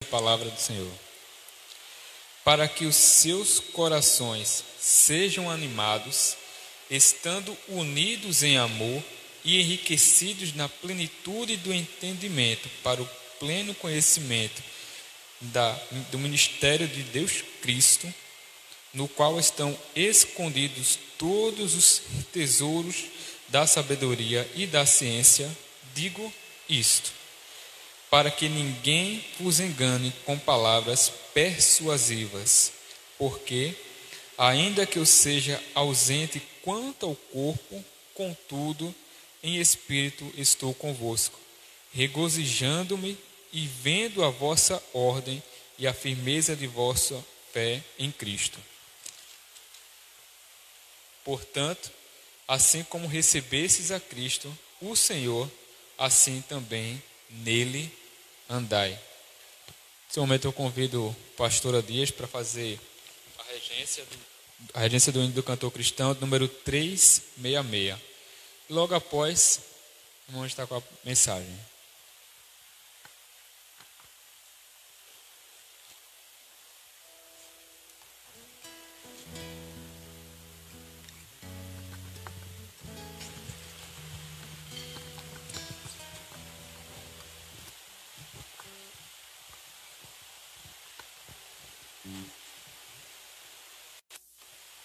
palavra do Senhor. Para que os seus corações sejam animados, estando unidos em amor e enriquecidos na plenitude do entendimento, para o pleno conhecimento do ministério de Deus Cristo, no qual estão escondidos todos os tesouros da sabedoria e da ciência. Digo isto, para que ninguém vos engane com palavras persuasivas, porque, ainda que eu seja ausente quanto ao corpo, contudo, em espírito estou convosco, regozijando-me e vendo a vossa ordem e a firmeza de vossa fé em Cristo. Portanto, assim como recebestes a Cristo, o Senhor, assim também nele andai. Nesse momento eu convido o pastor Dias para fazer a regência do hino do cantor cristão, número 366. Logo após, vamos estar com a mensagem.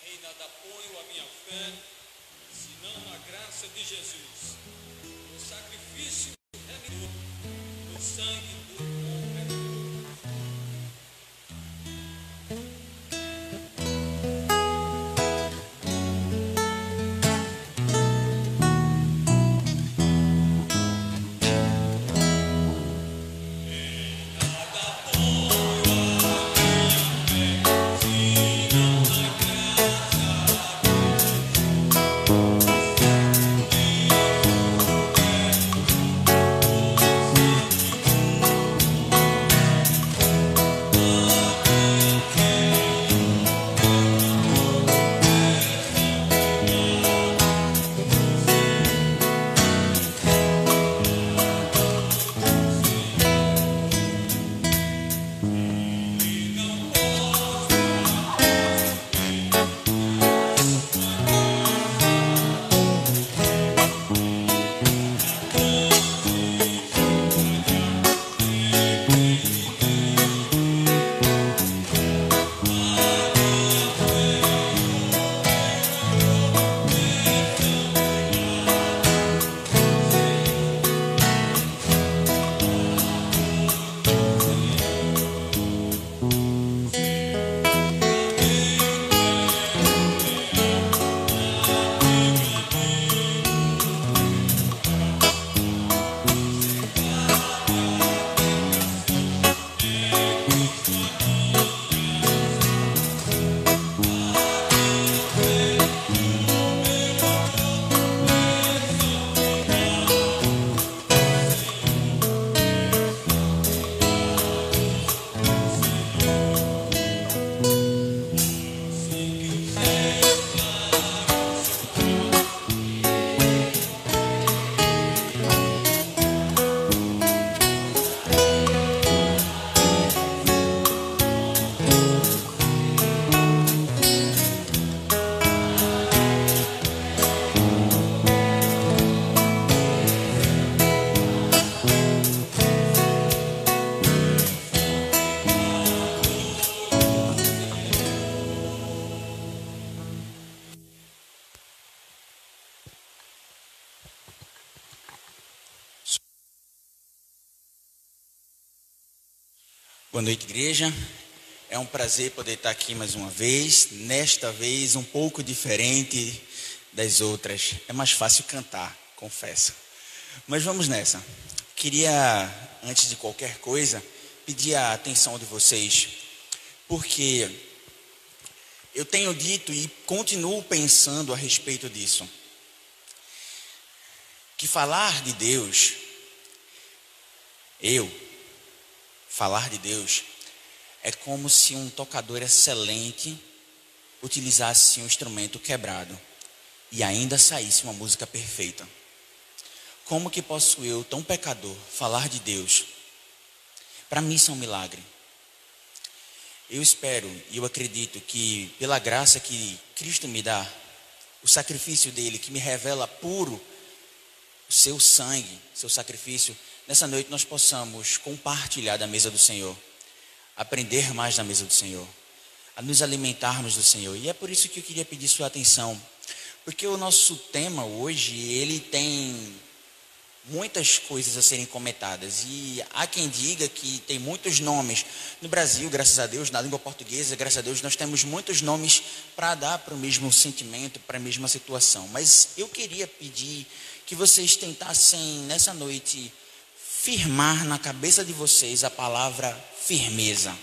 Em nada ponho a minha fé, senão na graça de Jesus, no sacrifício remidor, no sangue do bom redentor. Boa noite, igreja. É um prazer poder estar aqui mais uma vez. Nesta vez, um pouco diferente das outras. É mais fácil cantar, confesso. Mas vamos nessa. Queria, antes de qualquer coisa, pedir a atenção de vocês, porque eu tenho dito e continuo pensando a respeito disso, que falar de Deus, falar de Deus é como se um tocador excelente utilizasse um instrumento quebrado e ainda saísse uma música perfeita. Como que posso eu, tão pecador, falar de Deus? Para mim isso é um milagre. Eu espero e eu acredito que pela graça que Cristo me dá, o sacrifício dele que me revela puro, o seu sangue, seu sacrifício, nessa noite nós possamos compartilhar da mesa do Senhor, aprender mais da mesa do Senhor, a nos alimentarmos do Senhor. E é por isso que eu queria pedir sua atenção, porque o nosso tema hoje, ele tem muitas coisas a serem comentadas, e há quem diga que tem muitos nomes no Brasil, graças a Deus, na língua portuguesa, graças a Deus, nós temos muitos nomes para dar para o mesmo sentimento, para a mesma situação. Mas eu queria pedir que vocês tentassem nessa noite firmar na cabeça de vocês a palavra firmeza.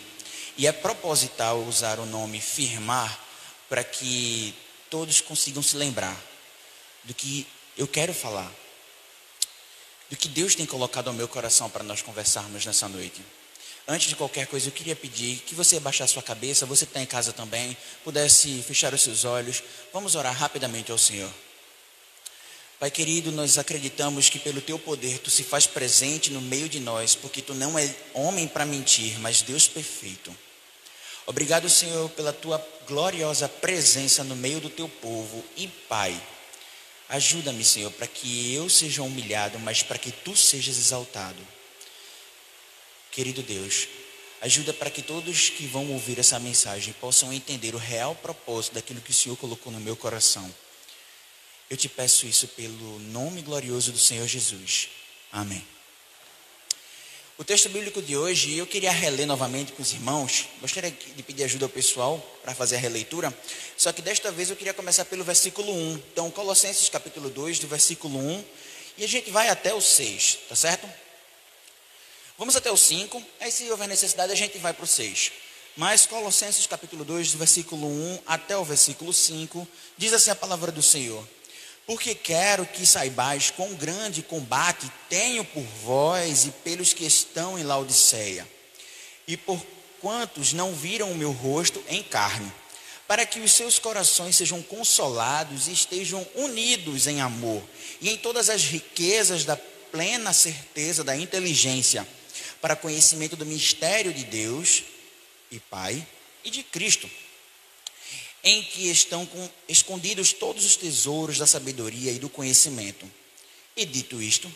E é proposital usar o nome firmar para que todos consigam se lembrar do que eu quero falar, do que Deus tem colocado ao meu coração para nós conversarmos nessa noite. Antes de qualquer coisa, eu queria pedir que você abaixasse sua cabeça, você que está em casa também, pudesse fechar os seus olhos. Vamos orar rapidamente ao Senhor. Pai querido, nós acreditamos que pelo Teu poder Tu se faz presente no meio de nós, porque Tu não é homem para mentir, mas Deus perfeito. Obrigado, Senhor, pela Tua gloriosa presença no meio do Teu povo. E Pai, ajuda-me, Senhor, para que eu seja humilhado, mas para que Tu sejas exaltado. Querido Deus, ajuda para que todos que vão ouvir essa mensagem possam entender o real propósito daquilo que o Senhor colocou no meu coração. Eu te peço isso pelo nome glorioso do Senhor Jesus. Amém. O texto bíblico de hoje, eu queria reler novamente com os irmãos. Gostaria de pedir ajuda ao pessoal para fazer a releitura. Só que desta vez eu queria começar pelo versículo 1. Então, Colossenses capítulo 2, do versículo 1. E a gente vai até o 6, tá certo? Vamos até o 5. Aí, se houver necessidade, a gente vai para o 6. Mas Colossenses capítulo 2, do versículo 1 até o versículo 5, diz assim a palavra do Senhor. Porque quero que saibais quão grande combate tenho por vós e pelos que estão em Laodiceia, e por quantos não viram o meu rosto em carne, para que os seus corações sejam consolados e estejam unidos em amor, e em todas as riquezas da plena certeza da inteligência, para conhecimento do mistério de Deus e Pai e de Cristo, em que estão escondidos todos os tesouros da sabedoria e do conhecimento. E dito isto,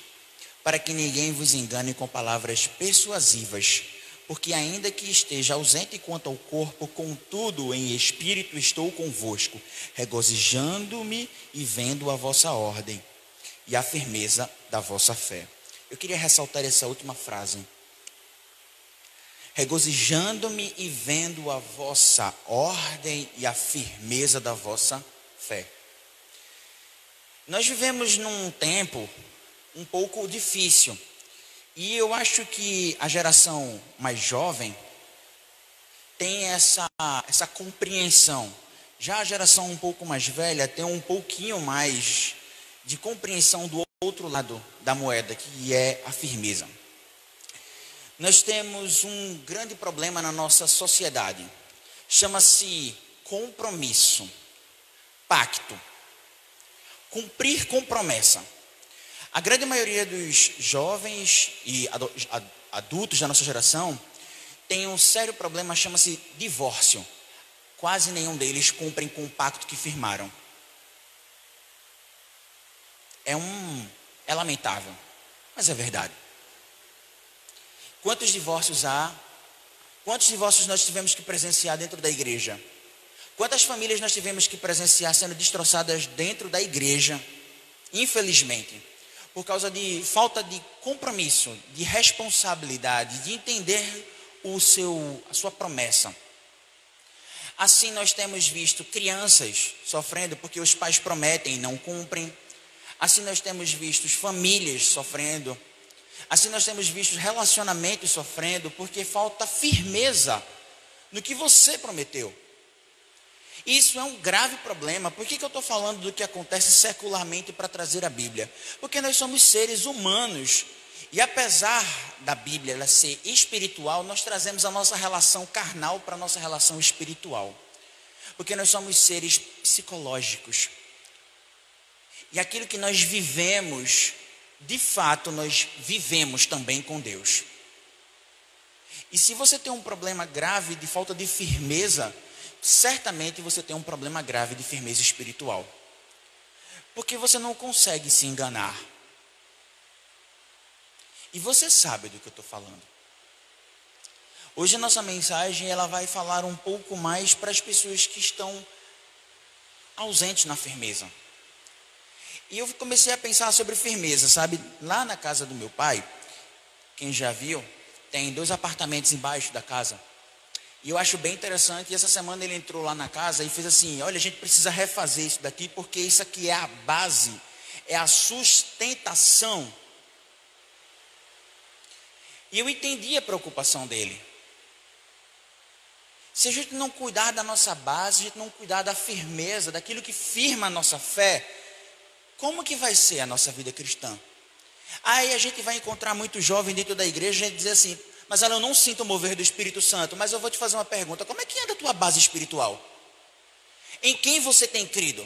para que ninguém vos engane com palavras persuasivas, porque ainda que esteja ausente quanto ao corpo, contudo em espírito estou convosco, regozijando-me e vendo a vossa ordem e a firmeza da vossa fé. Eu queria ressaltar essa última frase. Regozijando-me e vendo a vossa ordem e a firmeza da vossa fé. Nós vivemos num tempo um pouco difícil. E eu acho que a geração mais jovem tem essa compreensão. Já a geração um pouco mais velha tem um pouquinho mais de compreensão do outro lado da moeda, que é a firmeza. Nós temos um grande problema na nossa sociedade. Chama-se compromisso, pacto, cumprir com promessa. A grande maioria dos jovens e adultos da nossa geração tem um sério problema, chama-se divórcio. Quase nenhum deles cumprem com o pacto que firmaram. É lamentável, mas é verdade. Quantos divórcios há? Quantos divórcios nós tivemos que presenciar dentro da igreja? Quantas famílias nós tivemos que presenciar sendo destroçadas dentro da igreja? Infelizmente, por causa de falta de compromisso, de responsabilidade, de entender a sua promessa. Assim nós temos visto crianças sofrendo porque os pais prometem e não cumprem. Assim nós temos visto famílias sofrendo. Assim nós temos visto relacionamentos sofrendo porque falta firmeza no que você prometeu. Isso é um grave problema. Por que eu estou falando do que acontece secularmente para trazer a Bíblia? Porque nós somos seres humanos. E apesar da Bíblia ela ser espiritual, nós trazemos a nossa relação carnal para a nossa relação espiritual. Porque nós somos seres psicológicos. E aquilo que nós vivemos, de fato, nós vivemos também com Deus. E se você tem um problema grave de falta de firmeza, certamente você tem um problema grave de firmeza espiritual. Porque você não consegue se enganar. E você sabe do que eu estou falando. Hoje a nossa mensagem ela vai falar um pouco mais para as pessoas que estão ausentes na firmeza. E eu comecei a pensar sobre firmeza, sabe? Lá na casa do meu pai, quem já viu, tem 2 apartamentos embaixo da casa. E eu acho bem interessante, e essa semana ele entrou lá na casa e fez assim, olha, a gente precisa refazer isso daqui, porque isso aqui é a base, é a sustentação. E eu entendi a preocupação dele. Se a gente não cuidar da nossa base, a gente não cuidar da firmeza, daquilo que firma a nossa fé, como que vai ser a nossa vida cristã? Aí a gente vai encontrar muito jovem dentro da igreja e dizer assim, mas eu não sinto o mover do Espírito Santo. Mas eu vou te fazer uma pergunta, como é que anda a tua base espiritual? Em quem você tem crido?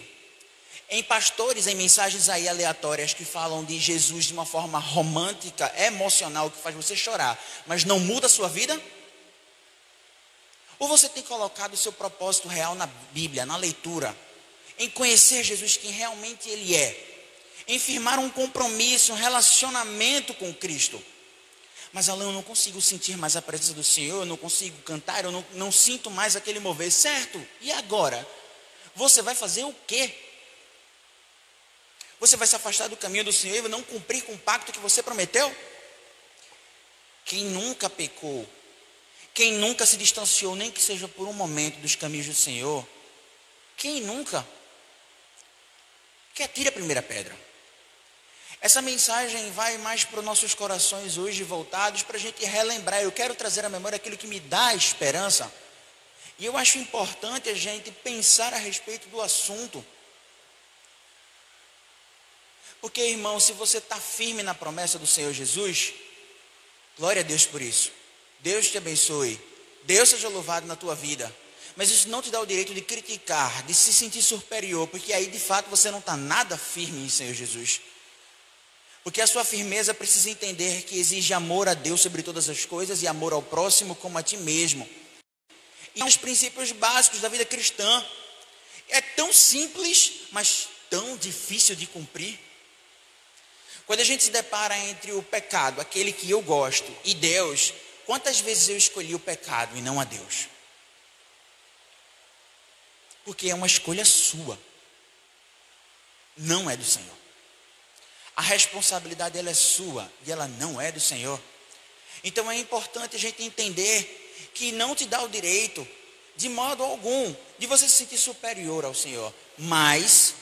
Em pastores, em mensagens aí aleatórias que falam de Jesus de uma forma romântica, emocional, que faz você chorar, mas não muda a sua vida? Ou você tem colocado o seu propósito real na Bíblia, na leitura, em conhecer Jesus quem realmente Ele é, em firmar um compromisso, um relacionamento com Cristo? Mas Alain, eu não consigo sentir mais a presença do Senhor, eu não consigo cantar, eu não sinto mais aquele mover, certo? E agora? Você vai fazer o quê? Você vai se afastar do caminho do Senhor e não cumprir com o pacto que você prometeu? Quem nunca pecou, quem nunca se distanciou, nem que seja por um momento, dos caminhos do Senhor, quem nunca? Que atire a primeira pedra. Essa mensagem vai mais para os nossos corações hoje voltados para a gente relembrar. Eu quero trazer à memória aquilo que me dá esperança. E eu acho importante a gente pensar a respeito do assunto. Porque, irmão, se você está firme na promessa do Senhor Jesus, glória a Deus por isso. Deus te abençoe. Deus seja louvado na tua vida. Mas isso não te dá o direito de criticar, de se sentir superior, porque aí de fato você não está nada firme em Senhor Jesus. Porque a sua firmeza precisa entender que exige amor a Deus sobre todas as coisas e amor ao próximo como a ti mesmo. E os princípios básicos da vida cristã. É tão simples, mas tão difícil de cumprir. Quando a gente se depara entre o pecado, aquele que eu gosto, e Deus, quantas vezes eu escolhi o pecado e não a Deus? Porque é uma escolha sua, não é do Senhor. A responsabilidade ela é sua e ela não é do Senhor. Então é importante a gente entender que não te dá o direito, de modo algum, de você se sentir superior ao Senhor. Mas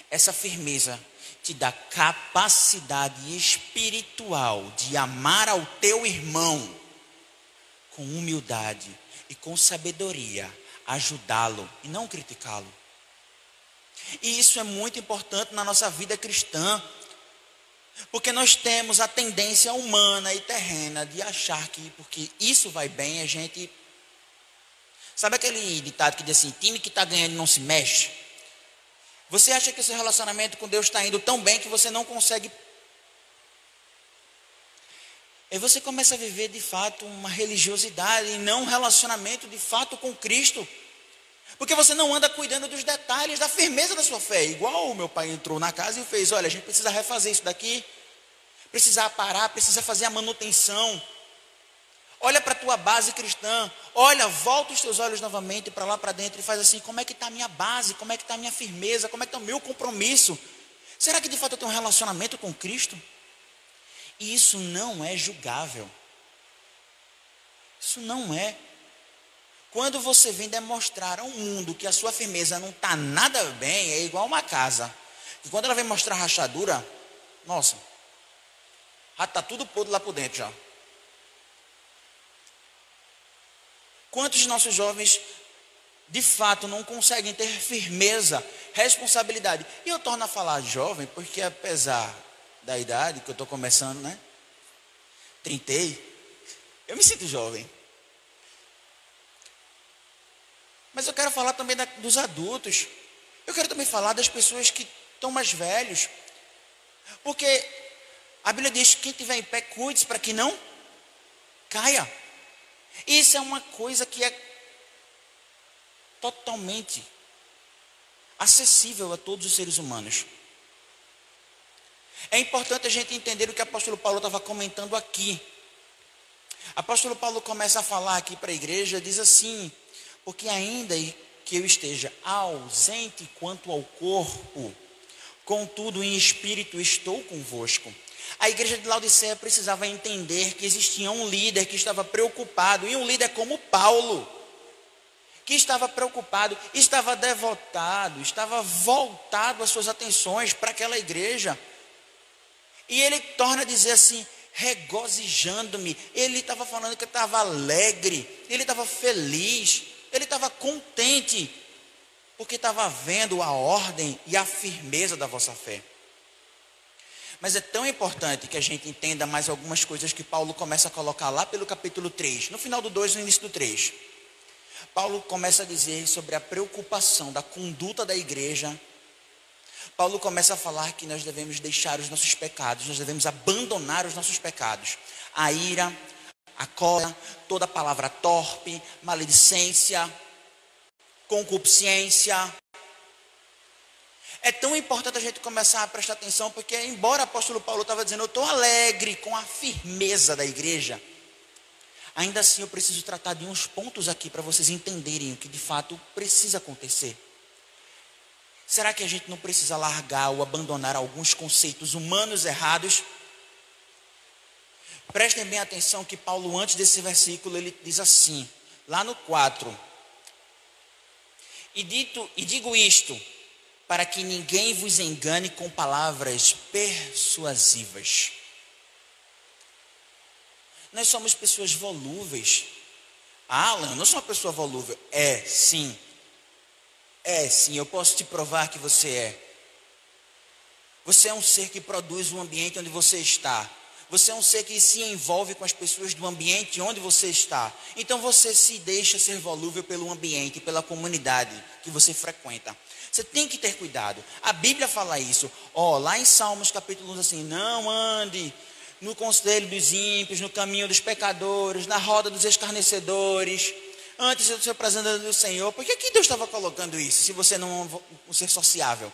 essa firmeza te dá capacidade espiritual de amar ao teu irmão com humildade e com sabedoria, ajudá-lo e não criticá-lo. E isso é muito importante na nossa vida cristã, porque nós temos a tendência humana e terrena de achar que porque isso vai bem, a gente... Sabe aquele ditado que diz assim, time que está ganhando não se mexe? Você acha que o seu relacionamento com Deus está indo tão bem que você não consegue... Aí você começa a viver de fato uma religiosidade e não um relacionamento de fato com Cristo. Porque você não anda cuidando dos detalhes, da firmeza da sua fé. Igual o meu pai entrou na casa e fez, olha, a gente precisa refazer isso daqui, precisa parar, precisa fazer a manutenção. Olha para a tua base cristã, olha, volta os teus olhos novamente para lá para dentro e faz assim, como é que está a minha base, como é que está a minha firmeza, como é que está o meu compromisso? Será que de fato eu tenho um relacionamento com Cristo? E isso não é julgável. Isso não é. Quando você vem demonstrar ao mundo que a sua firmeza não está nada bem, é igual uma casa. E quando ela vem mostrar rachadura, nossa, já está tudo podre lá por dentro já. Quantos de nossos jovens, de fato, não conseguem ter firmeza, responsabilidade? E eu torno a falar jovem, porque apesar da idade que eu estou começando, né? 30, eu me sinto jovem. Mas eu quero falar também dos adultos. Eu quero também falar das pessoas que estão mais velhos. Porque A Bíblia diz que quem estiver em pé, cuide-se para que não caia. Isso é uma coisa que é totalmente acessível a todos os seres humanos. É importante a gente entender o que o apóstolo Paulo estava comentando aqui. O apóstolo Paulo começa a falar aqui para a igreja, diz assim: porque ainda que eu esteja ausente quanto ao corpo, contudo em espírito estou convosco. A igreja de Laodiceia precisava entender que existia um líder que estava preocupado, e um líder como Paulo, que estava preocupado, estava devotado, estava voltado as suas atenções para aquela igreja. E ele torna a dizer assim, regozijando-me. Ele estava falando que estava alegre, ele estava feliz, ele estava contente, porque estava vendo a ordem e a firmeza da vossa fé. Mas é tão importante que a gente entenda mais algumas coisas que Paulo começa a colocar lá pelo capítulo 3, no final do 2 e no início do 3. Paulo começa a dizer sobre a preocupação da conduta da igreja. Paulo começa a falar que nós devemos deixar os nossos pecados, nós devemos abandonar os nossos pecados. A ira, a cólera, toda palavra torpe, maledicência, concupiscência. É tão importante a gente começar a prestar atenção, porque embora o apóstolo Paulo estava dizendo, eu estou alegre com a firmeza da igreja, ainda assim eu preciso tratar de uns pontos aqui para vocês entenderem o que de fato precisa acontecer. Será que a gente não precisa largar ou abandonar alguns conceitos humanos errados? Prestem bem atenção que Paulo, antes desse versículo, ele diz assim, lá no 4. E digo isto, para que ninguém vos engane com palavras persuasivas. Nós somos pessoas volúveis. Alan, eu não sou uma pessoa volúvel. É, sim, eu posso te provar que você é. Você é um ser que produz o ambiente onde você está. Você é um ser que se envolve com as pessoas do ambiente onde você está. Então você se deixa ser volúvel pelo ambiente, pela comunidade que você frequenta. Você tem que ter cuidado. A Bíblia fala isso. Lá em Salmos capítulo 1, assim, não ande no conselho dos ímpios, no caminho dos pecadores, na roda dos escarnecedores, antes de ser apresentado do Senhor. Por que Deus estava colocando isso, se você não é um ser sociável?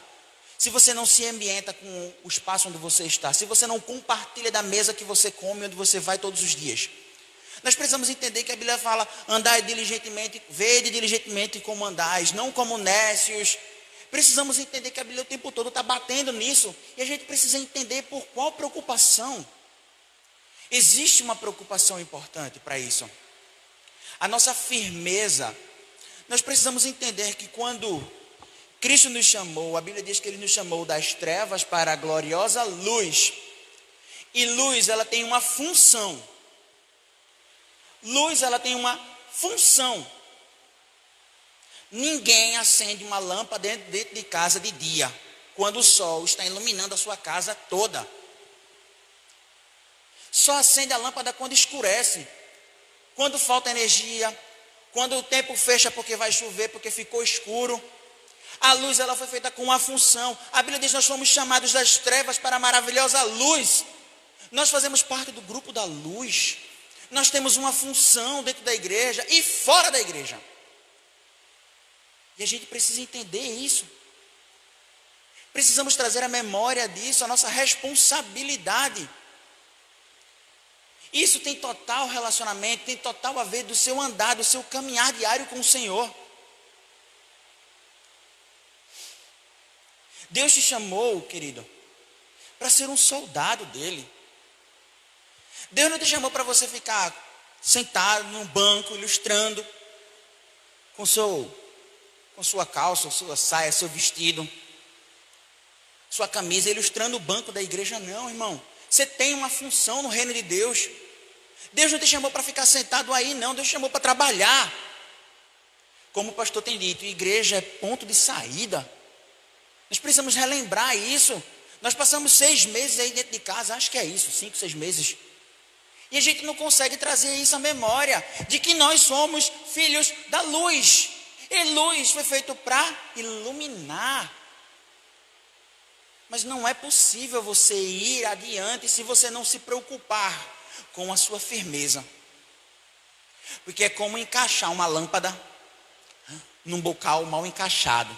Se você não se ambienta com o espaço onde você está, se você não compartilha da mesa que você come, onde você vai todos os dias. Nós precisamos entender que a Bíblia fala, andai diligentemente, vede diligentemente como andais, não como nécios. Precisamos entender que a Bíblia o tempo todo está batendo nisso, e a gente precisa entender por qual preocupação. Existe uma preocupação importante para isso. A nossa firmeza. Nós precisamos entender que quando Cristo nos chamou, a Bíblia diz que Ele nos chamou das trevas para a gloriosa luz. E luz, ela tem uma função. Luz, ela tem uma função. Ninguém acende uma lâmpada dentro de casa de dia, quando o sol está iluminando a sua casa toda. Só acende a lâmpada quando escurece, quando falta energia, quando o tempo fecha porque vai chover, porque ficou escuro. A luz, ela foi feita com uma função. A Bíblia diz que nós fomos chamados das trevas para a maravilhosa luz. Nós fazemos parte do grupo da luz. Nós temos uma função dentro da igreja e fora da igreja. E a gente precisa entender isso. Precisamos trazer a memória disso, a nossa responsabilidade. Isso tem total relacionamento, tem total a ver do seu andar, do seu caminhar diário com o Senhor. Deus te chamou, querido, para ser um soldado dele. Deus não te chamou para você ficar sentado num banco, ilustrando, com sua calça, sua saia, seu vestido, sua camisa, ilustrando o banco da igreja. Não, irmão. Você tem uma função no reino de Deus. Deus não te chamou para ficar sentado aí, não. Deus te chamou para trabalhar. Como o pastor tem dito, igreja é ponto de saída. Nós precisamos relembrar isso. Nós passamos 6 meses aí dentro de casa, acho que é isso, 5, 6 meses. E a gente não consegue trazer isso à memória, de que nós somos filhos da luz. E luz foi feito para iluminar. Mas não é possível você ir adiante se você não se preocupar com a sua firmeza. Porque é como encaixar uma lâmpada num bocal mal encaixado.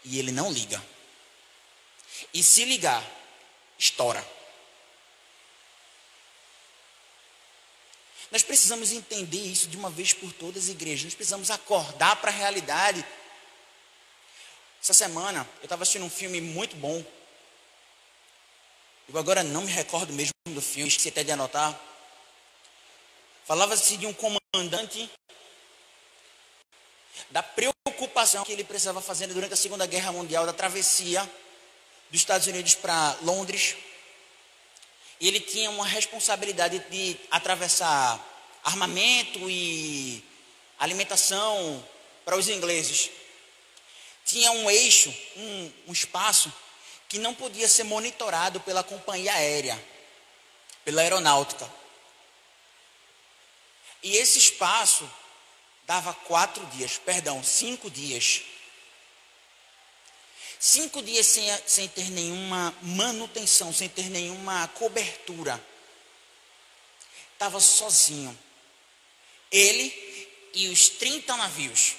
E ele não liga. E se ligar, estoura. Nós precisamos entender isso de uma vez por todas, igrejas. Nós precisamos acordar para a realidade. Essa semana eu estava assistindo um filme muito bom. Eu agora não me recordo mesmo do filme, esqueci até de anotar. Falava-se de um comandante, da preocupação que ele precisava fazer durante a Segunda Guerra Mundial, da travessia dos Estados Unidos para Londres. E ele tinha uma responsabilidade de atravessar armamento e alimentação para os ingleses. Tinha um eixo, um espaço que não podia ser monitorado pela companhia aérea, pela aeronáutica. E esse espaço dava 5 dias. 5 dias sem ter nenhuma manutenção, sem ter nenhuma cobertura. Estava sozinho. Ele e os 30 navios.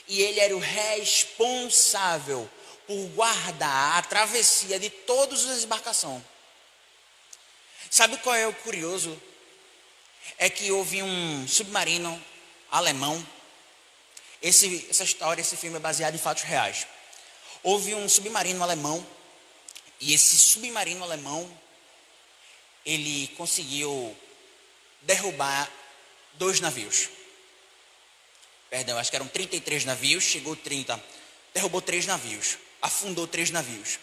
E ele era o responsável por guardar a travessia de todas as embarcações. Sabe qual é o curioso? É que houve um submarino alemão. Essa história, esse filme é baseado em fatos reais. Houve um submarino alemão. E esse submarino alemão, ele conseguiu derrubar 2 navios. Perdão, acho que eram 33 navios, chegou 30, derrubou 3 navios, afundou 3 navios.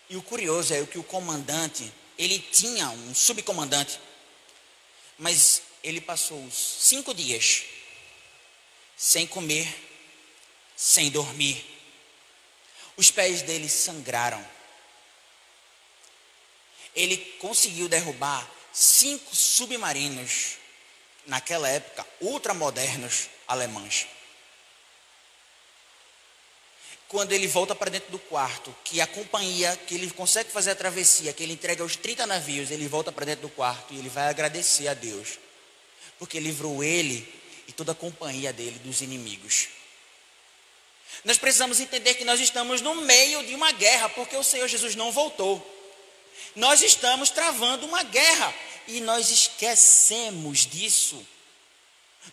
E o curioso é que o comandante, ele tinha um subcomandante, mas ele passou os 5 dias sem comer, sem dormir. Os pés dele sangraram. Ele conseguiu derrubar 5 submarinos, naquela época, ultramodernos alemães. Quando ele volta para dentro do quarto, que a companhia, que ele consegue fazer a travessia, que ele entrega os 30 navios, ele volta para dentro do quarto e ele vai agradecer a Deus, porque livrou ele e toda a companhia dele dos inimigos. Nós precisamos entender que nós estamos no meio de uma guerra, porque o Senhor Jesus não voltou. Nós estamos travando uma guerra e nós esquecemos disso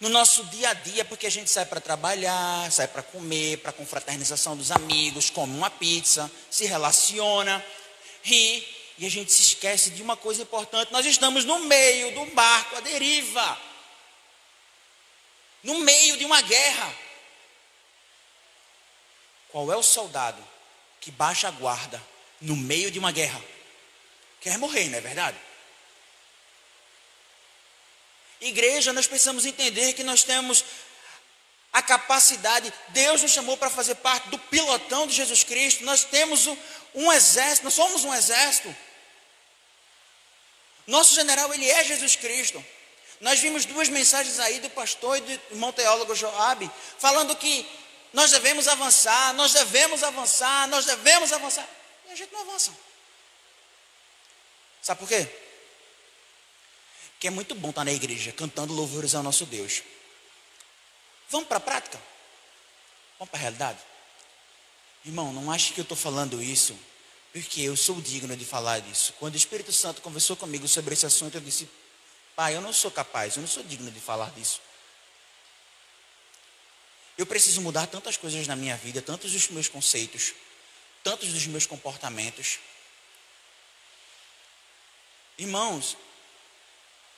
no nosso dia a dia, porque a gente sai para trabalhar, sai para comer, para confraternização dos amigos, come uma pizza, se relaciona, ri, e a gente se esquece de uma coisa importante. Nós estamos no meio do barco à deriva, no meio de uma guerra. Qual é o soldado que baixa a guarda no meio de uma guerra? Quer morrer, não é verdade? Igreja, nós precisamos entender que nós temos a capacidade, Deus nos chamou para fazer parte do pilotão de Jesus Cristo. Nós temos um exército, nós somos um exército. Nosso general, ele é Jesus Cristo. Nós vimos 2 mensagens aí do pastor e do irmão teólogo Joabe, falando que nós devemos avançar, nós devemos avançar, nós devemos avançar. E a gente não avança. Sabe por quê? Porque é muito bom estar na igreja, cantando louvores ao nosso Deus. Vamos para a prática? Vamos para a realidade? Irmão, não ache que eu estou falando isso porque eu sou digno de falar disso. Quando o Espírito Santo conversou comigo sobre esse assunto, eu disse: Pai, eu não sou capaz, eu não sou digno de falar disso. Eu preciso mudar tantas coisas na minha vida, tantos dos meus conceitos, tantos dos meus comportamentos. Irmãos,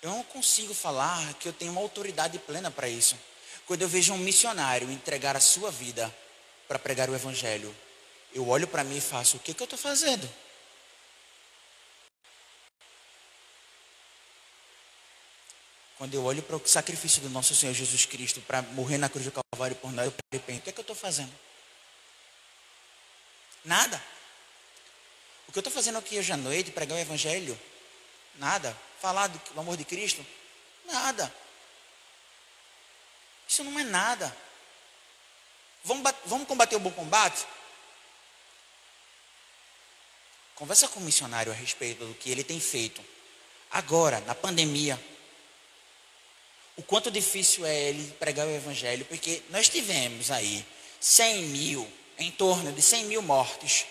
eu não consigo falar que eu tenho uma autoridade plena para isso. Quando eu vejo um missionário entregar a sua vida para pregar o evangelho, eu olho para mim e faço: o que eu estou fazendo? Quando eu olho para o sacrifício do nosso Senhor Jesus Cristo para morrer na cruz do Calvário por nós, eu arrependo. O que eu estou fazendo? Nada. O que eu estou fazendo aqui hoje à noite, pregar o evangelho? Nada. Falar do amor de Cristo? Nada. Isso não é nada. Vamos combater o bom combate? Conversa com o missionário a respeito do que ele tem feito agora, na pandemia. O quanto difícil é ele pregar o evangelho, porque nós tivemos aí 100 mil, em torno de 100 mil mortes.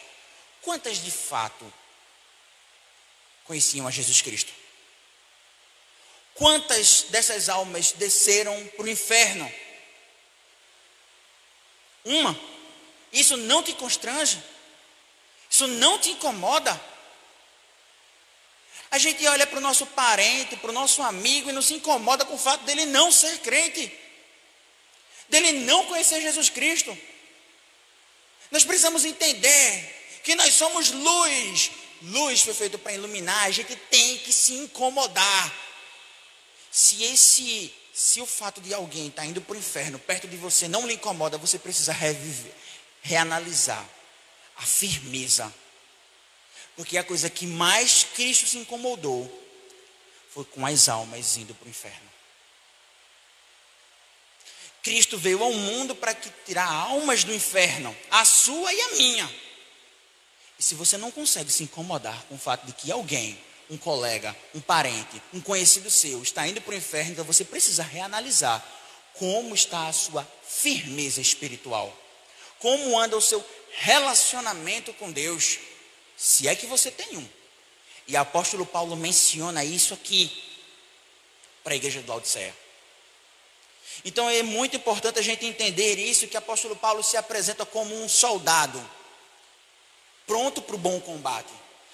Quantas de fato conheciam a Jesus Cristo? Quantas dessas almas desceram para o inferno? Uma. Isso não te constrange? Isso não te incomoda? A gente olha para o nosso parente, para o nosso amigo e não se incomoda com o fato dele não ser crente, dele não conhecer Jesus Cristo. Nós precisamos entender que nós somos luz. Luz foi feito para iluminar. A gente tem que se incomodar. Se o fato de alguém estar indo para o inferno perto de você não lhe incomoda, você precisa reanalisar a firmeza. Porque a coisa que mais Cristo se incomodou foi com as almas indo para o inferno. Cristo veio ao mundo para tirar almas do inferno, a sua e a minha. E se você não consegue se incomodar com o fato de que alguém, um colega, um parente, um conhecido seu está indo para o inferno, então você precisa reanalisar como está a sua firmeza espiritual. Como anda o seu relacionamento com Deus, se é que você tem um. E o apóstolo Paulo menciona isso aqui para a igreja de Laodiceia. Então é muito importante a gente entender isso, que o apóstolo Paulo se apresenta como um soldado pronto para o bom combate.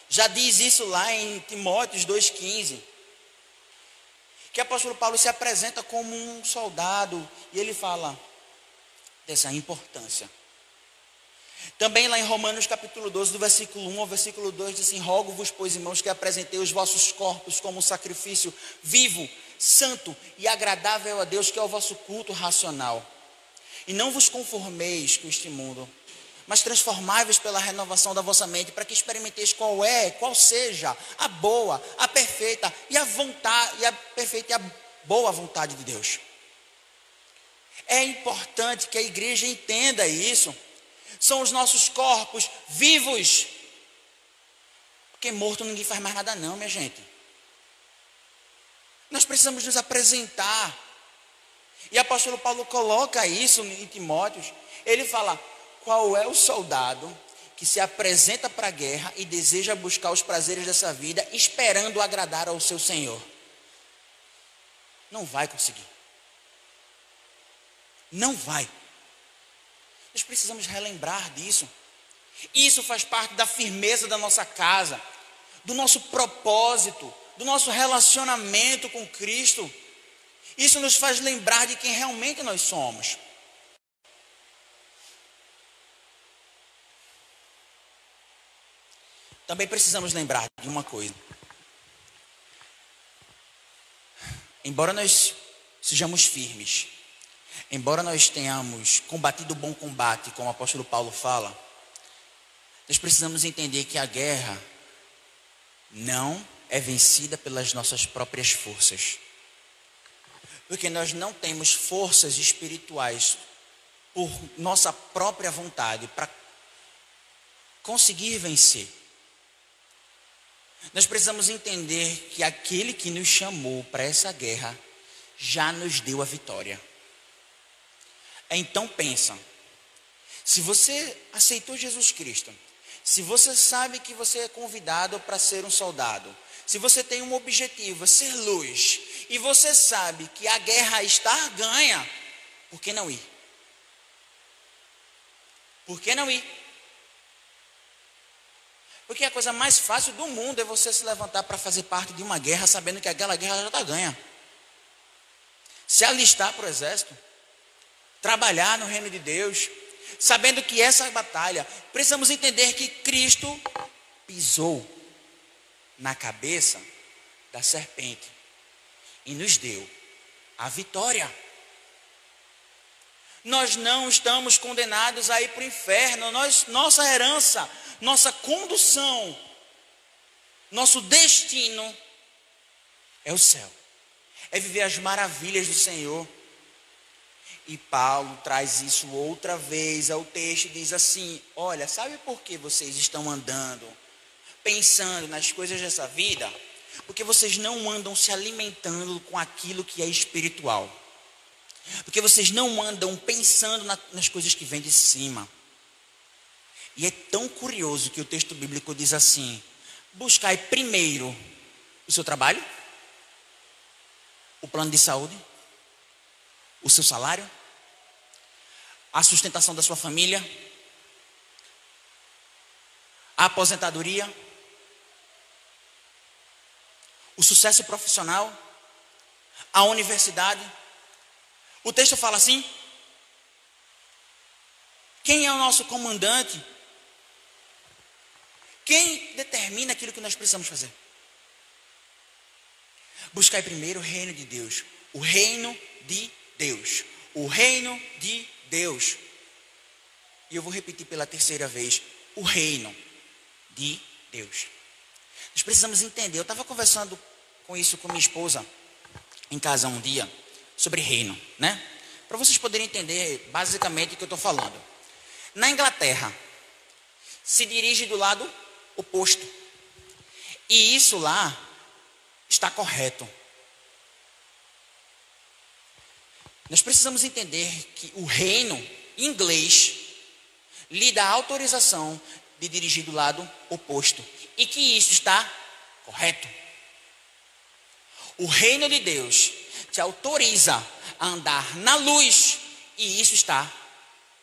Já diz isso lá em Timóteo 2,15. Que o apóstolo Paulo se apresenta como um soldado e ele fala dessa importância. Também lá em Romanos capítulo 12, do versículo 1 ao versículo 2, diz assim: rogo-vos, pois, irmãos, que apresentei os vossos corpos como um sacrifício vivo, santo e agradável a Deus, que é o vosso culto racional. E não vos conformeis com este mundo, mas transformai-vos pela renovação da vossa mente, para que experimenteis qual seja a boa, a perfeita e a perfeita e a boa vontade de Deus. É importante que a igreja entenda isso. São os nossos corpos vivos. Porque morto ninguém faz mais nada não, minha gente. Nós precisamos nos apresentar. E o apóstolo Paulo coloca isso em Timóteo. Ele fala: qual é o soldado que se apresenta para a guerra e deseja buscar os prazeres dessa vida, esperando agradar ao seu Senhor? Não vai conseguir. Não vai. Nós precisamos relembrar disso. Isso faz parte da firmeza da nossa casa, do nosso propósito, do nosso relacionamento com Cristo. Isso nos faz lembrar de quem realmente nós somos. Também precisamos lembrar de uma coisa. Embora nós sejamos firmes, embora nós tenhamos combatido o bom combate, como o apóstolo Paulo fala, nós precisamos entender que a guerra não é vencida pelas nossas próprias forças. Porque nós não temos forças espirituais por nossa própria vontade para conseguir vencer. Nós precisamos entender que aquele que nos chamou para essa guerra já nos deu a vitória. Então pensa, se você aceitou Jesus Cristo, se você sabe que você é convidado para ser um soldado, se você tem um objetivo, ser luz, e você sabe que a guerra está ganha, por que não ir? Por que não ir? Porque a coisa mais fácil do mundo é você se levantar para fazer parte de uma guerra, sabendo que aquela guerra já está ganha. Se alistar para o exército, trabalhar no reino de Deus, sabendo que essa batalha, precisamos entender que Cristo pisou na cabeça da serpente e nos deu a vitória. Nós não estamos condenados a ir para o inferno. Nossa herança, nossa condução, nosso destino é o céu, é viver as maravilhas do Senhor. E Paulo traz isso outra vez ao texto e diz assim: olha, sabe por que vocês estão andando, pensando nas coisas dessa vida? Porque vocês não andam se alimentando com aquilo que é espiritual. Porque vocês não andam pensando nas coisas que vêm de cima. E é tão curioso que o texto bíblico diz assim: buscai primeiro o seu trabalho, o plano de saúde, o seu salário, a sustentação da sua família, a aposentadoria, o sucesso profissional, a universidade. O texto fala assim: quem é o nosso comandante? Quem determina aquilo que nós precisamos fazer? Buscai primeiro o reino de Deus. O reino de Deus. O reino de Deus. E eu vou repetir pela terceira vez: o reino de Deus. Nós precisamos entender. Eu estava conversando com minha esposa em casa um dia sobre reino, né? Para vocês poderem entender basicamente o que eu estou falando. Na Inglaterra, se dirige do lado oposto. E isso lá está correto. Nós precisamos entender que o reino inglês lhe dá autorização de dirigir do lado oposto. E que isso está correto. O reino de Deus te autoriza a andar na luz. E isso está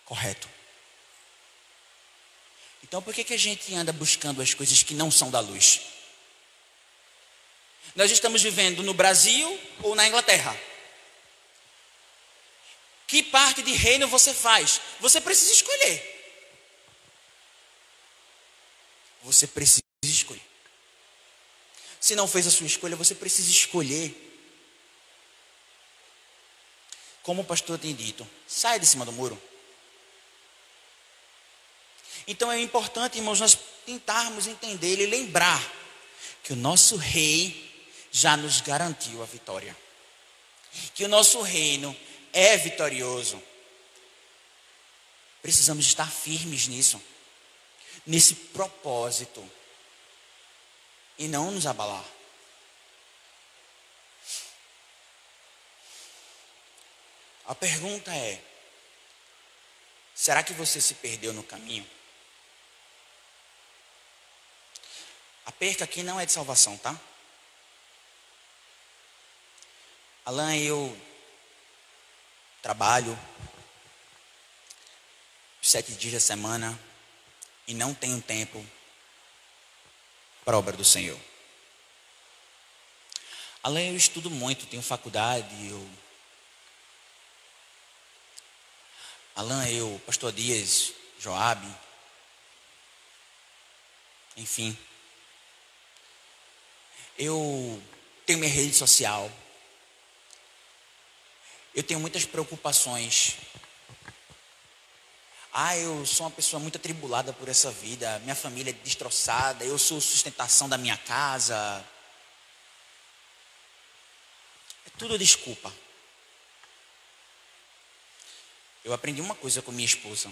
correto. Então por que a gente anda buscando as coisas que não são da luz? Nós estamos vivendo no Brasil ou na Inglaterra? Que parte de reino você faz? Você precisa escolher. Você precisa escolher. Se não fez a sua escolha, você precisa escolher. Como o pastor tem dito, saia de cima do muro. Então é importante, irmãos, nós tentarmos entender e lembrar que o nosso rei já nos garantiu a vitória. Que o nosso reino é vitorioso. Precisamos estar firmes nisso, nesse propósito, e não nos abalar. A pergunta é: será que você se perdeu no caminho? A perca aqui não é de salvação, tá? Alan, eu trabalho 7 dias da semana e não tenho tempo para a obra do Senhor. Alan, eu estudo muito, tenho faculdade, Alan, pastor Dias, Joabe, enfim. Eu tenho minha rede social. Eu tenho muitas preocupações. Eu sou uma pessoa muito atribulada por essa vida. Minha família é destroçada. Eu sou sustentação da minha casa. É tudo desculpa. Eu aprendi uma coisa com minha esposa.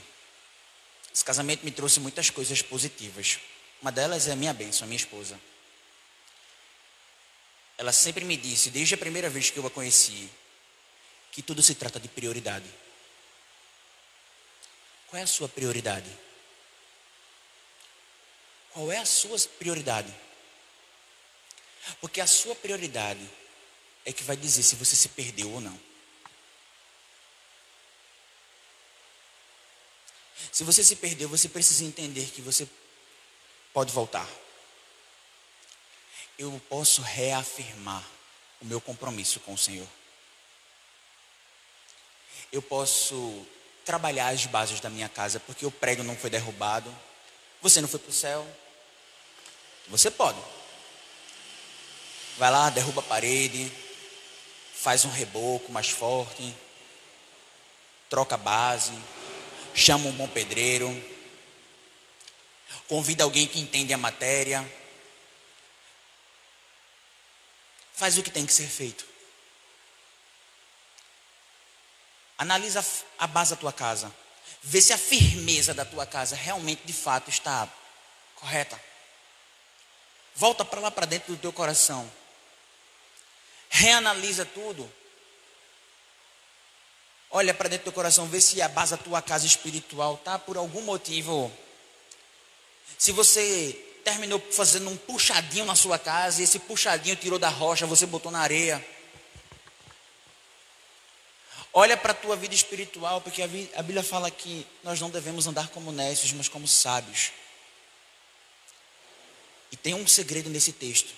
Esse casamento me trouxe muitas coisas positivas. Uma delas é a minha bênção, a minha esposa. Ela sempre me disse, desde a primeira vez que eu a conheci, que tudo se trata de prioridade. Qual é a sua prioridade? Qual é a sua prioridade? Porque a sua prioridade é que vai dizer se você se perdeu ou não. Se você se perdeu, você precisa entender que você pode voltar. Eu posso reafirmar o meu compromisso com o Senhor. Eu posso trabalhar as bases da minha casa, porque o prego não foi derrubado. Você não foi para o céu. Você pode. Vai lá, derruba a parede, faz um reboco mais forte, troca a base, chama um bom pedreiro, convida alguém que entende a matéria. Faz o que tem que ser feito. Analisa a base da tua casa. Vê se a firmeza da tua casa realmente, de fato, está correta. Volta para lá para dentro do teu coração. Reanalisa tudo. Olha para dentro do teu coração, vê se a base da tua casa espiritual está por algum motivo. Se você terminou fazendo um puxadinho na sua casa, e esse puxadinho tirou da rocha, você botou na areia. Olha para a tua vida espiritual, porque a Bíblia fala que nós não devemos andar como nécios, mas como sábios. E tem um segredo nesse texto.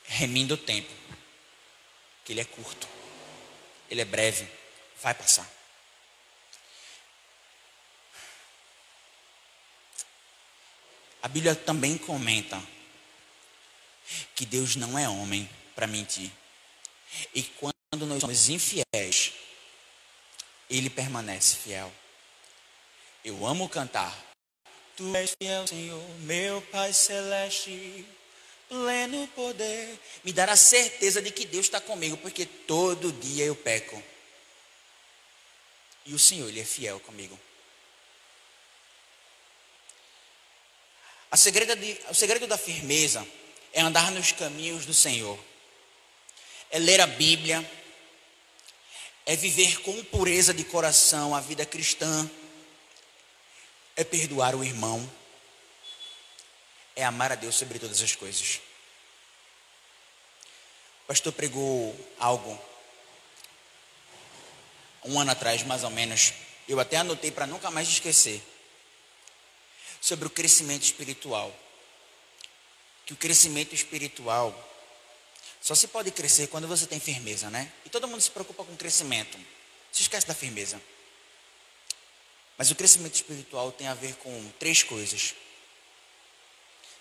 Remenda o tempo. Que ele é curto. Ele é breve. Vai passar. A Bíblia também comenta que Deus não é homem para mentir. E quando nós somos infiéis, Ele permanece fiel. Eu amo cantar. Tu és fiel, Senhor, meu Pai Celeste, pleno poder. Me dará certeza de que Deus está comigo, porque todo dia eu peco. E o Senhor, Ele é fiel comigo. O segredo da firmeza é andar nos caminhos do Senhor. É ler a Bíblia. É viver com pureza de coração a vida cristã. É perdoar o irmão. É amar a Deus sobre todas as coisas. O pastor pregou algo 1 ano atrás, mais ou menos. Eu até anotei para nunca mais esquecer. Sobre o crescimento espiritual. Que o crescimento espiritual só se pode crescer quando você tem firmeza, né? E todo mundo se preocupa com crescimento. Se esquece da firmeza. Mas o crescimento espiritual tem a ver com 3 coisas.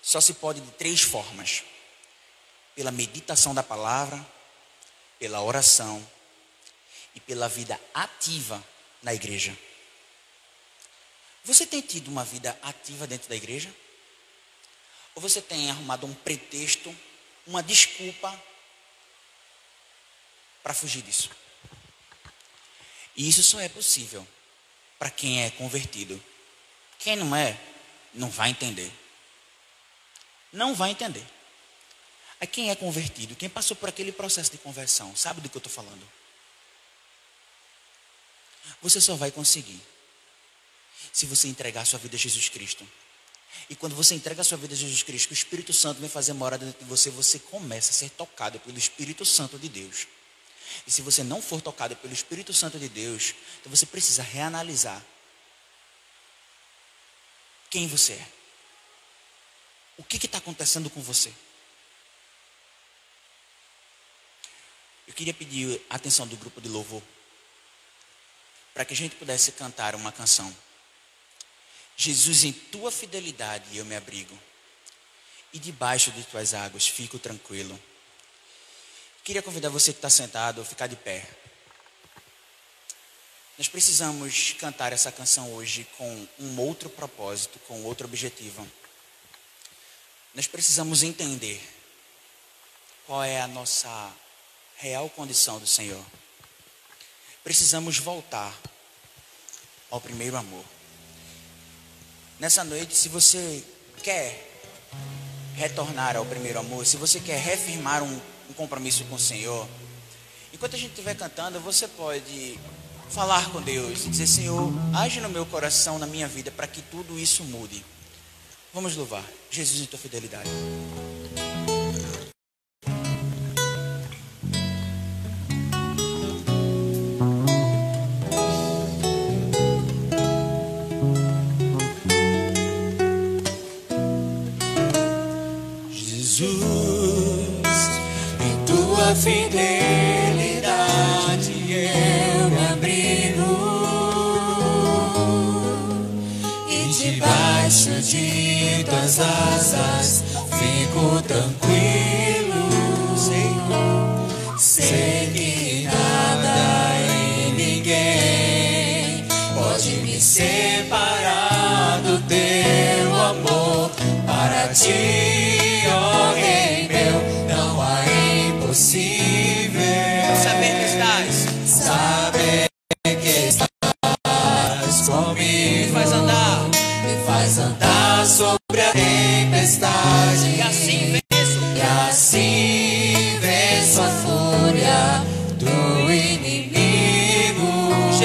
Só se pode de 3 formas. Pela meditação da palavra, pela oração e pela vida ativa na igreja. Você tem tido uma vida ativa dentro da igreja? Ou você tem arrumado um pretexto, uma desculpa para fugir disso? E isso só é possível para quem é convertido. Quem não é, não vai entender. Não vai entender. Aí quem é convertido, quem passou por aquele processo de conversão, sabe do que eu estou falando? Você só vai conseguir se você entregar a sua vida a Jesus Cristo. E quando você entrega a sua vida a Jesus Cristo, o Espírito Santo vem fazer morada dentro de você, você começa a ser tocado pelo Espírito Santo de Deus. E se você não for tocado pelo Espírito Santo de Deus, então você precisa reanalisar quem você é. O que está acontecendo com você? Eu queria pedir a atenção do grupo de louvor para que a gente pudesse cantar uma canção. Jesus, em tua fidelidade eu me abrigo, e debaixo de tuas águas fico tranquilo. Queria convidar você que está sentado a ficar de pé. Nós precisamos cantar essa canção hoje com um outro propósito, com outro objetivo. Nós precisamos entender qual é a nossa real condição do Senhor. Precisamos voltar ao primeiro amor. Nessa noite, se você quer retornar ao primeiro amor, se você quer reafirmar um compromisso com o Senhor, enquanto a gente estiver cantando, você pode falar com Deus e dizer: Senhor, age no meu coração, na minha vida, para que tudo isso mude. Vamos louvar Jesus em tua fidelidade. Fidelidade eu me abrigo, e debaixo de tuas asas fico tranquilo. Sei que nada e ninguém pode me separar do teu amor. Para ti, ó Rei meu, não há impossível. Saber que estás, saber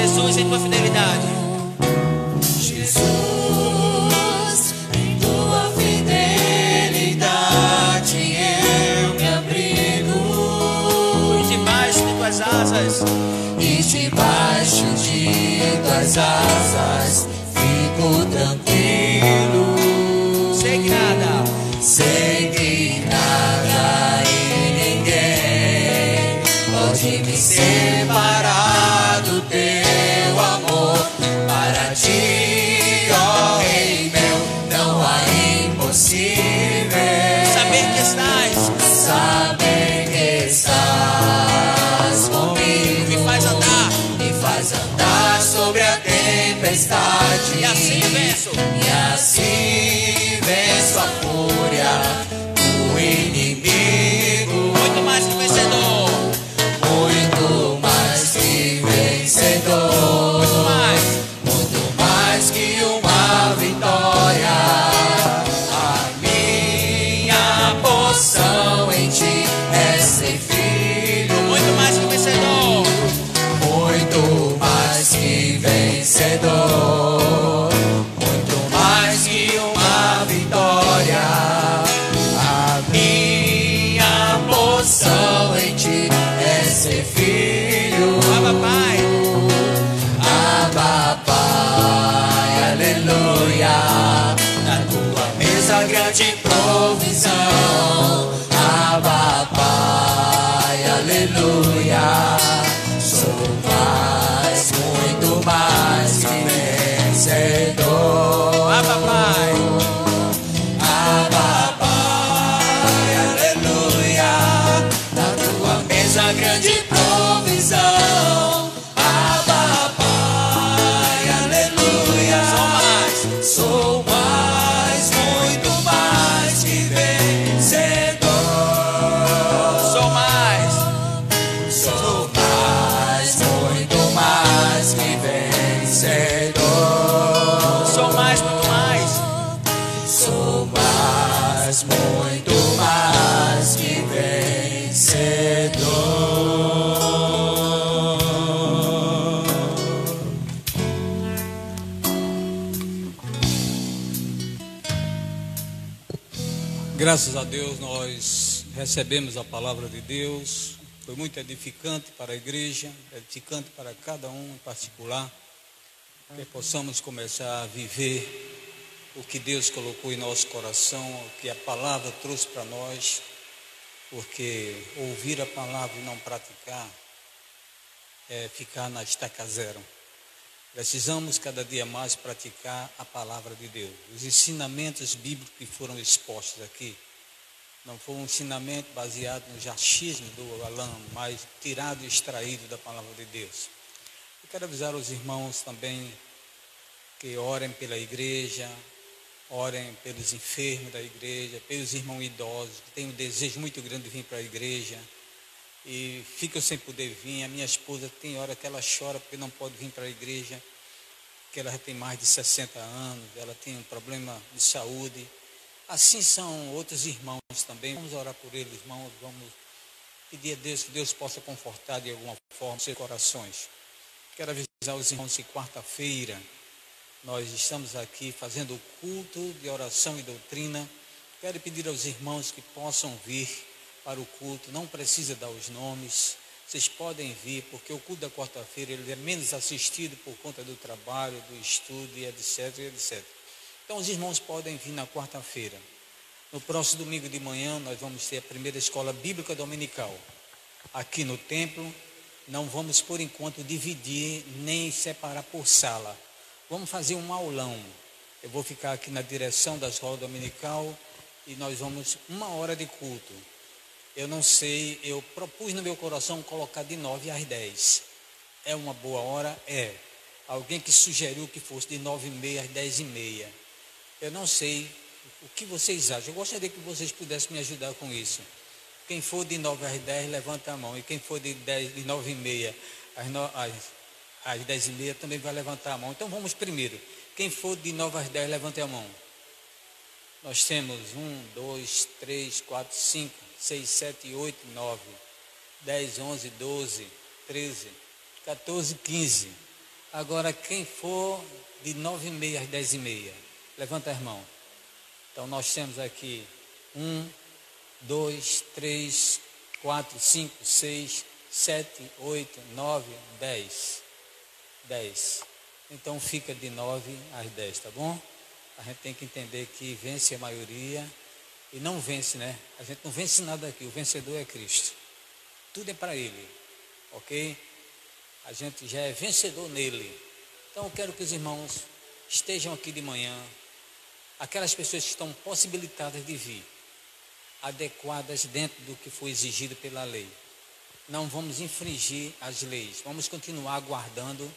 Jesus, em tua fidelidade. Jesus, em tua fidelidade eu me abrigo. E debaixo de tuas asas, E debaixo de tuas asas fico tranquilo. Sei que nada e ninguém pode me separar do teu amor. Para ti, ó Rei meu, não há impossível. saber que estás Saber que estás comigo me faz andar, sobre a tempestade. e assim venço. E assim venço a fúria do inimigo. Muito mais que vencedor, Muito mais que vencedor. muito mais. Muito mais que uma vitória. A minha porção em ti é ser filho. Muito mais que vencedor, Muito mais que vencedor. Muito mais que uma vitória. A minha porção em ti é ser filho. Abba Pai, Abba Pai, aleluia. Na tua mesa grande provisão. Abba Pai, aleluia. Sou mais, muito mais que vencedor. Abba Pai, Abba Pai, aleluia. Na tua mesa grande provisão. Abba Pai, aleluia. Sou mais, muito mais que vencedor. sou mais, Sou mais, muito mais que vencedor. sou mais, muito mais. Sou mais, muito mais que vencedor. Graças a Deus nós recebemos a palavra de Deus. Foi muito edificante para a igreja, edificante para cada um em particular. Que possamos começar a viver o que Deus colocou em nosso coração, o que a palavra trouxe para nós. Porque ouvir a palavra e não praticar é ficar na estaca zero. Precisamos cada dia mais praticar a palavra de Deus. Os ensinamentos bíblicos que foram expostos aqui não foi um ensinamento baseado no achismo do Alain, mas tirado e extraído da palavra de Deus. Eu quero avisar os irmãos também que orem pela igreja, orem pelos enfermos da igreja, pelos irmãos idosos que têm um desejo muito grande de vir para a igreja e ficam sem poder vir. A minha esposa tem hora que ela chora porque não pode vir para a igreja, que ela já tem mais de 60 anos, ela tem um problema de saúde. Assim são outros irmãos também. Vamos orar por eles, irmãos. Vamos pedir a Deus que Deus possa confortar de alguma forma seus corações. Quero avisar os irmãos que quarta-feira nós estamos aqui fazendo o culto de oração e doutrina. Quero pedir aos irmãos que possam vir para o culto. Não precisa dar os nomes. Vocês podem vir, porque o culto da quarta-feira ele é menos assistido por conta do trabalho, do estudo e etc, etc. Então os irmãos podem vir na quarta-feira. No próximo domingo de manhã nós vamos ter a primeira escola bíblica dominical aqui no templo. Não vamos por enquanto dividir nem separar por sala. Vamos fazer um aulão. Eu vou ficar aqui na direção da escola dominical e nós vamos 1 hora de culto. Eu não sei, eu propus no meu coração colocar de 9 às 10. É uma boa hora? É. Alguém que sugeriu que fosse de 9h30 às 10h30. Eu não sei o que vocês acham. Eu gostaria que vocês pudessem me ajudar com isso. Quem for de 9 às 10, levanta a mão. E quem for de 9h30 às 10h30 também vai levantar a mão. Então vamos primeiro. Quem for de 9 às 10, levante a mão. Nós temos 1, 2, 3, 4, 5, 6, 7, 8, 9, 10, 11, 12, 13, 14, 15. Agora, quem for de 9h30 às 10h30, levanta as mãos. Então, nós temos aqui 1, 2, 3, 4, 5, 6, 7, 8, 9, 10. 10. Então, fica de 9 às 10, tá bom? A gente tem que entender que vence a maioria e não vence, né? A gente não vence nada aqui, o vencedor é Cristo. Tudo é para Ele, ok? A gente já é vencedor nele. Então eu quero que os irmãos estejam aqui de manhã, aquelas pessoas que estão possibilitadas de vir, adequadas dentro do que foi exigido pela lei. Não vamos infringir as leis, vamos continuar guardando